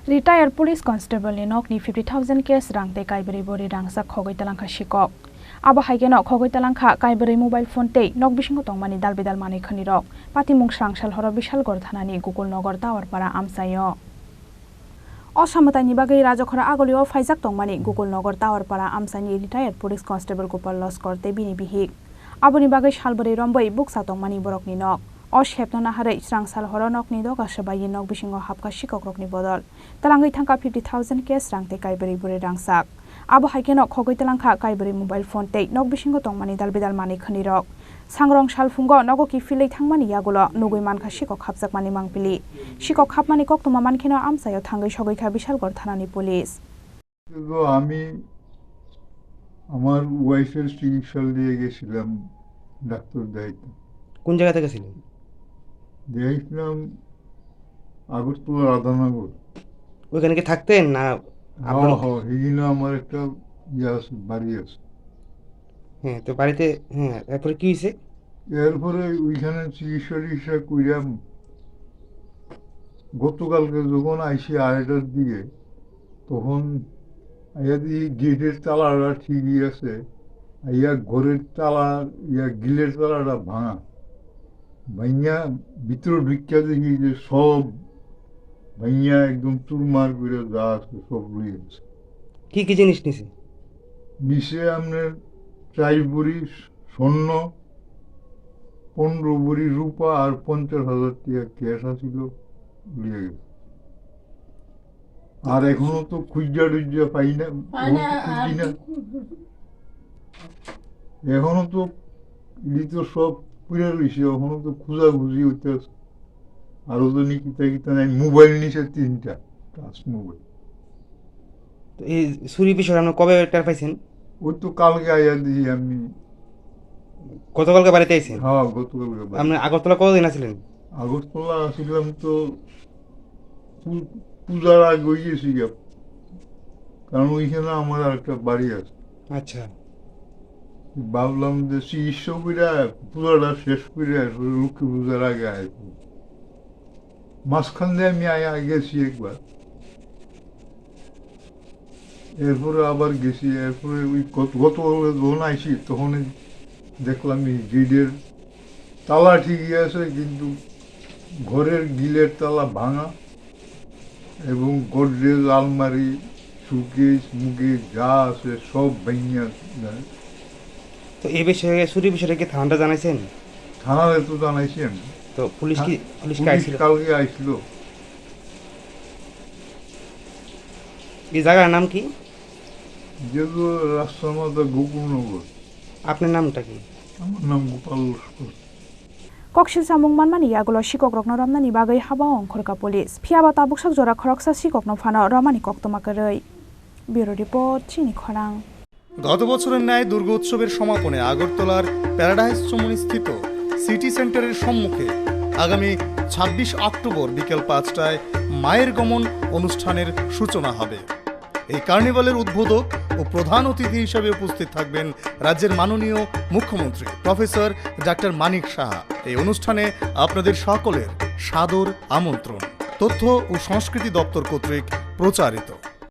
Retired Police Constable ni Nokni 50,000 case rangte Kaibwrwi Bori Rangchak Khogwi Twlangkha Sikok. Abo haigeno Khogwi Twlangkha Kaibwrwi mobile phone tei nok bisingo tongmani dalbedal manui khonirok patimung srangsal horo Bishalgor thanani Gokulnagar Towerpara amsayo. Osamataini bagui rajokhora agolio faijak tongmani Gokulnagar Towerpara amsani Retired Police Constable Gopal Loskor tei bini bihik. Aboni bagui salbori romboi buksa tongmani borokni nok. Oshepno naharai srangsal horo nokni doga sabai nok bisingo hapka Sikok rokni bodol. Talangui thangka 50,000 case rangte Kaibwrwi Bori Rangchak. Abo haikeno Khogwi Twlangkha Kaibwrwi mobile phone tei nok bisingo tongmani dalbedal manui khonirok. Sangrong salfungo nogo ki filei thangmani yagulo nugui mankha Sikok hapjakmani mangpili. Sikok hapmani koktoma mankheno amsayo thangui sogoikha Bishalgor thanani police. আমি আমার ওয়াইফের চিকিৎসা দিয়ে গেছিলাম doctor দেখাইতে। কোন জায়গা থেকে ছিলেন? দেখাইছিলাম আগরতলা রাধানগর। ওইখানে কি থাকতেন না? এখানে আমার একটা বাড়ি আছে। হ্যাঁ, তো বাড়িতে এরপরে কি হয়েছে? এরপরে ওইখানে চিকিৎসা কইরাম। গতকালকে যখন আইসি 8টার দিকে তখন গেটের তালাটা ঠিকই আছে, ঘরের তালা গিলের তালাটা ভাঙা ভাইয়া ভিতরে ঢুকিয়া দেখি যে সব ভাইয়া একদম চুরমার করে যা আছে সব লুয়ে গেছে। কি কি জিনিস নিছে? নিচে আপনার 4 ভরি স্বর্ণ, 15 ভরি রূপা আর 50,000 টাকা ক্যাশ আছিল, লুয়ে গেছে। আর এখনো তো খুঁজা টুজা পাই না, খুঁজি না। এখনো তো সব পুরা রয়েছে, এখনো তো খুঁজাখুঁজি হইতেছে। আরো তো কিতা নাই, মোবাইল নিছে 3টা টাচ মোবাইল। এই চুরি বিষয়ে আপনি কবে টের পাইছেন? ওই তো কালকে আইয়া দিছি আমি। গতকালকে বাড়িতে আইছেন? হ্যাঁ, গতকালকে। আপনি আগরতলা কতদিন আছিলেন? আগরতলা আসছিলাম তো পূজার আগে গেছি, কারণ ওইখানে আমার একটা বাড়ি আছে। আচ্ছা, ভাবলাম যে চিকিৎসা করে পূজাটা শেষ করে লক্ষ্মী পূজার আগে আসবো। মাঝখান দিয়ে আমি গেছি একবার, এরপরে আবার গেছি। এরপরে ওই গতকালকে যখন আইসি তখন দেখলাম গেটের তালা ঠিকই আছে, কিন্তু ঘরের গিলের তালা ভাঙা এবং গডরেজ, আলমারি, সুকেস মুকেস যা আছে সব ভেঙে যায়। তো এই বিষয়ে চুরি বিষয়ে কি থানাটা জানাইছেন? থানাতে তো জানাইছি আমি। তো পুলিশ কালকে আইছিল। এই জায়গার নাম কি? যেহেতু রাস্তার মধ্যে গোকুলনগর। আপনার নামটা কি? আমার নাম Gopal Laskar. Koksil samung manmani yagulo Sikok rokno ramnani bagai habaong khorka police. Phiaba tabuksak jora khoroksa Sikok no phano ramani koktoma koroi. Bureau report Chini Khorang. গত বছরের ন্যায় দুর্গোৎসবের সমাপনে আগরতলার প্যারাডাইস চমুনি স্থিত সিটি সেন্টারের সম্মুখে আগামী 26 অক্টোবর বিকেল 5টায় মায়ের গমন অনুষ্ঠানের সূচনা হবে। এই কার্নিভালের উদ্বোধক ও প্রধান অতিথি হিসেবে উপস্থিত থাকবেন রাজ্যের মাননীয় মুখ্যমন্ত্রী প্রফেসর ডাক্তার মানিক সাহা। এই অনুষ্ঠানে আপনাদের সকলের সাদর আমন্ত্রণ। তথ্য ও সংস্কৃতি দপ্তর কর্তৃক প্রচারিত।